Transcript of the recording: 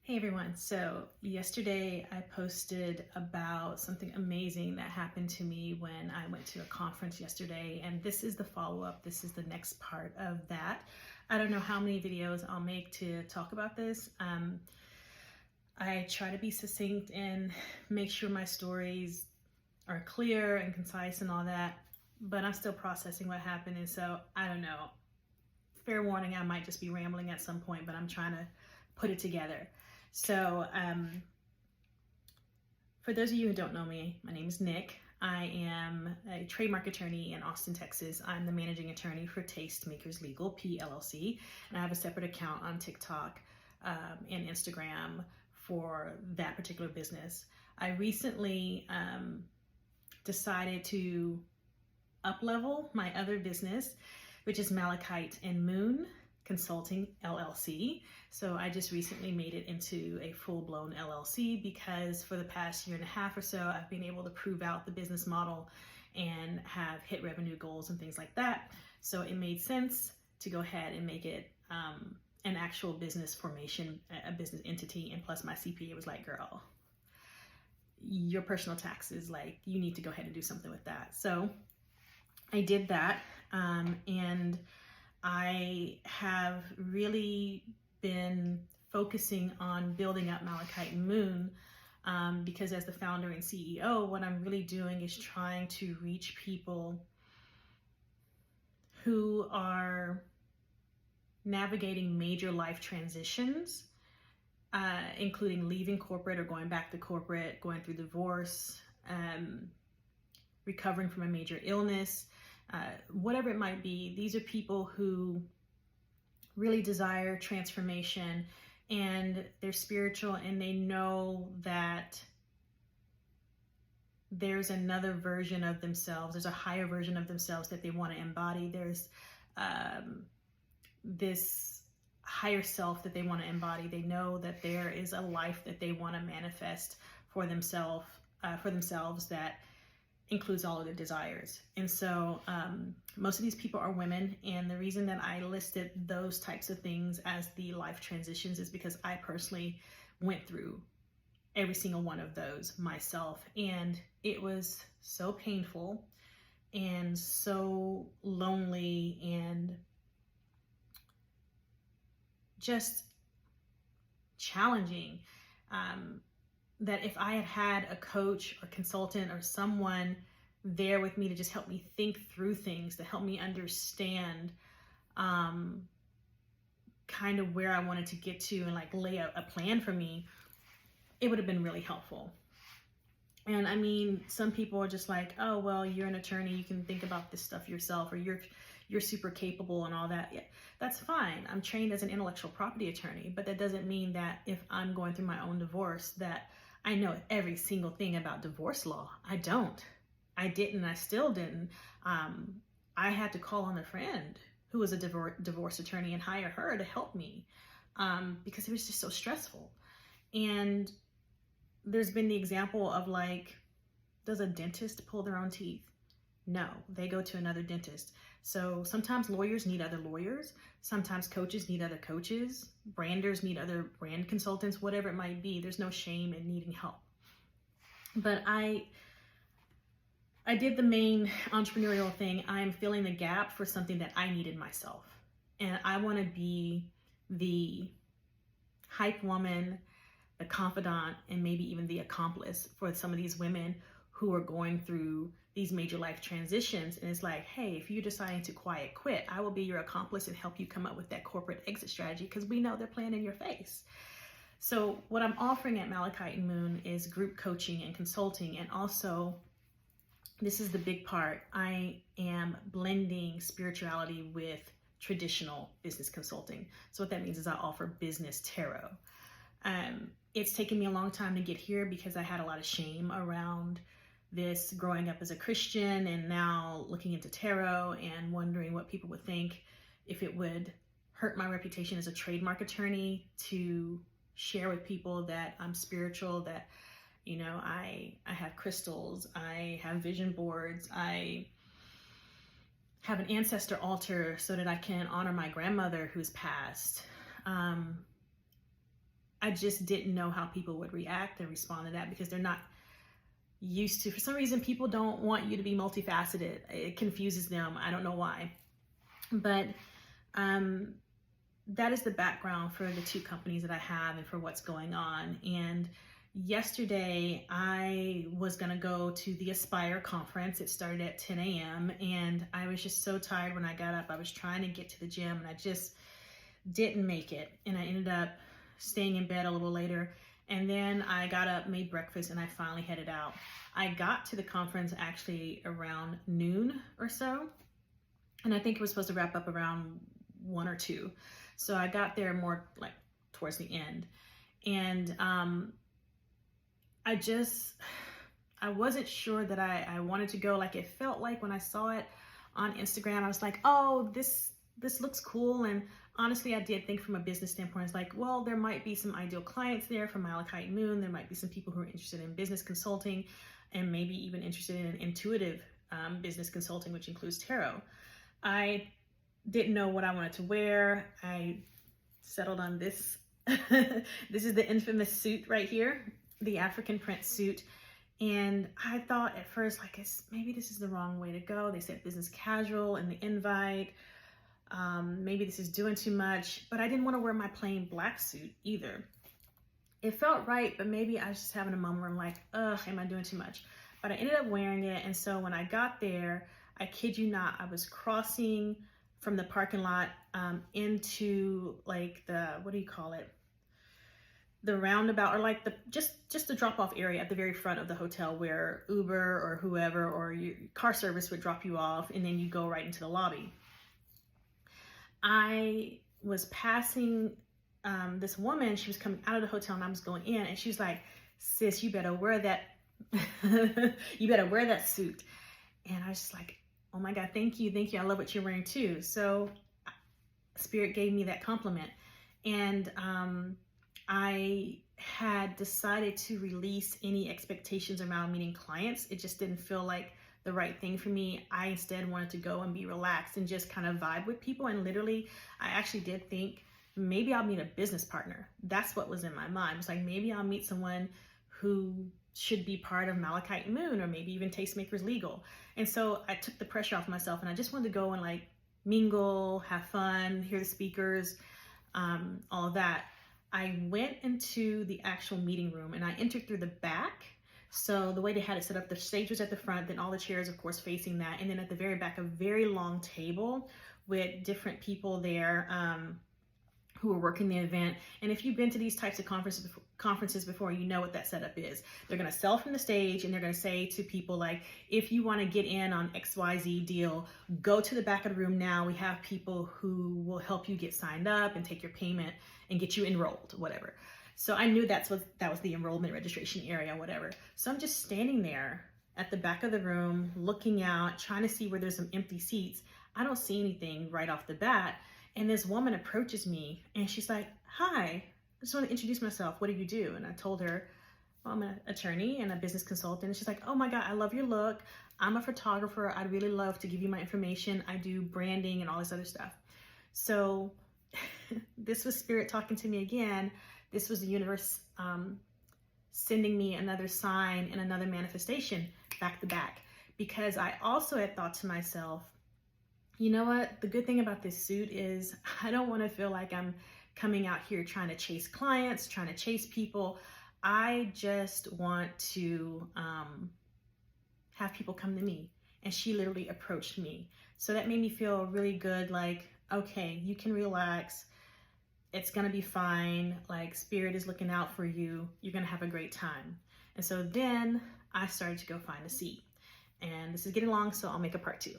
Hey everyone, so yesterday I posted about something amazing that happened to me when I went to a conference yesterday, and this is the follow-up. This is the next part of that. I don't know how many videos I'll make to talk about this. I try to be succinct and make sure my stories are clear and concise and all that, but I'm still processing what happened, and so I don't know. Fair warning, I might just be rambling at some point, but I'm trying to put it together. So for those of you who don't know me, my name is Nick. I am a trademark attorney in Austin, Texas. I'm the managing attorney for Tastemakers Legal, PLLC, and I have a separate account on TikTok and Instagram for that particular business. I recently decided to up-level my other business, which is Malachite and Moon Consulting LLC. So I just recently made it into a full-blown LLC because for the past year and a half or so, I've been able to prove out the business model and have hit revenue goals and things like that. So it made sense to go ahead and make it an actual business formation, a business entity. And plus my CPA was like, girl, your personal taxes, like you need to go ahead and do something with that. So I did that. And I have really been focusing on building up Malachite and Moon because as the founder and CEO, what I'm really doing is trying to reach people who are navigating major life transitions, including leaving corporate or going back to corporate, going through divorce, recovering from a major illness, whatever it might be. These are people who really desire transformation and they're spiritual and they know that there's another version of themselves. There's a higher version of themselves that they want to embody. There's this higher self that they want to embody. They know that there is a life that they want to manifest for themselves that includes all of their desires. And so most of these people are women, and the reason that I listed those types of things as the life transitions is because I personally went through every single one of those myself, and it was so painful and so lonely and just challenging. That if I had had a coach or consultant or someone there with me to just help me think through things, to help me understand kind of where I wanted to get to and like lay out a plan for me, it would have been really helpful. And I mean, some people are just like, oh, well, you're an attorney, you can think about this stuff yourself, or you're super capable and all that. Yeah, that's fine. I'm trained as an intellectual property attorney, but that doesn't mean that if I'm going through my own divorce that I know every single thing about divorce law. I don't. I didn't. I still didn't. I had to call on a friend who was a divorce attorney and hire her to help me because it was just so stressful. And there's been the example of like, does a dentist pull their own teeth? No, they go to another dentist. So sometimes lawyers need other lawyers. Sometimes coaches need other coaches. Branders need other brand consultants, whatever it might be. There's no shame in needing help. But I did the main entrepreneurial thing. I'm filling the gap for something that I needed myself. And I want to be the hype woman, the confidant, and maybe even the accomplice for some of these women who are going through these major life transitions. And it's like, hey, if you're deciding to quiet quit, I will be your accomplice and help you come up with that corporate exit strategy because we know they're playing in your face. So what I'm offering at Malachite and Moon is group coaching and consulting. And also, this is the big part, I am blending spirituality with traditional business consulting. So what that means is I offer business tarot. It's taken me a long time to get here because I had a lot of shame around this growing up as a Christian and now looking into tarot and wondering what people would think, if it would hurt my reputation as a trademark attorney to share with people that I'm spiritual, that, you know, I have crystals, I have vision boards, I have an ancestor altar so that I can honor my grandmother who's passed. I just didn't know how people would react and respond to that, because they're not used to, for some reason, people don't want you to be multifaceted. It confuses them. I don't know why. But that is the background for the two companies that I have and for what's going on. And yesterday I was going to go to the Aspire conference. It started at 10 a.m. and I was just so tired when I got up. I was trying to get to the gym and I just didn't make it. And I ended up staying in bed a little later. And then I got up, made breakfast, and I finally headed out. I got to the conference actually around noon or so. And I think it was supposed to wrap up around 1 or 2. So I got there more like towards the end. And I wasn't sure that I wanted to go. Like, it felt like when I saw it on Instagram, I was like, oh, this looks cool. And honestly, I did think from a business standpoint, it's like, well, there might be some ideal clients there from Malachite Moon. There might be some people who are interested in business consulting and maybe even interested in intuitive business consulting, which includes tarot. I didn't know what I wanted to wear. I settled on this. This is the infamous suit right here, the African print suit. And I thought at first, like, maybe this is the wrong way to go. They said business casual in the invite. Maybe this is doing too much, but I didn't want to wear my plain black suit either. It felt right, but maybe I was just having a moment where I'm like, ugh, am I doing too much? But I ended up wearing it. And so when I got there, I kid you not, I was crossing from the parking lot into like the, what do you call it? The roundabout, or like just the drop off area at the very front of the hotel where Uber or whoever or your car service would drop you off, and then you go right into the lobby. I was passing this woman. She was coming out of the hotel and I was going in, and she's like, sis, you better wear that, you better wear that suit. And I was just like, oh my God, thank you. I love what you're wearing too. So Spirit gave me that compliment. And I had decided to release any expectations around meeting clients. It just didn't feel like the right thing for me. I instead wanted to go and be relaxed and just kind of vibe with people. And literally, I actually did think maybe I'll meet a business partner. That's what was in my mind. It was like, maybe I'll meet someone who should be part of Malachite Moon, or maybe even Tastemakers Legal. And so I took the pressure off myself, and I just wanted to go and like mingle, have fun, hear the speakers, all of that. I went into the actual meeting room and I entered through the back. So the way they had it set up, the stage was at the front, then all the chairs, of course, facing that. And then at the very back, a very long table with different people there who were working the event. And if you've been to these types of conferences before, you know what that setup is. They're going to sell from the stage, and they're going to say to people like, if you want to get in on XYZ deal, go to the back of the room now. We have people who will help you get signed up and take your payment and get you enrolled, whatever. So I knew that was the enrollment registration area, whatever. So I'm just standing there at the back of the room, looking out, trying to see where there's some empty seats. I don't see anything right off the bat. And this woman approaches me and she's like, hi, I just want to introduce myself. What do you do? And I told her, well, I'm an attorney and a business consultant. And she's like, oh my God, I love your look. I'm a photographer. I'd really love to give you my information. I do branding and all this other stuff. So this was Spirit talking to me again. This was the universe sending me another sign and another manifestation back to back, because I also had thought to myself, you know what? The good thing about this suit is I don't want to feel like I'm coming out here trying to chase clients, trying to chase people. I just want to have people come to me. And she literally approached me. So that made me feel really good. Like, okay, you can relax. It's going to be fine. Like, Spirit is looking out for you. You're going to have a great time. And so then I started to go find a seat. And this is getting long, so I'll make a part 2.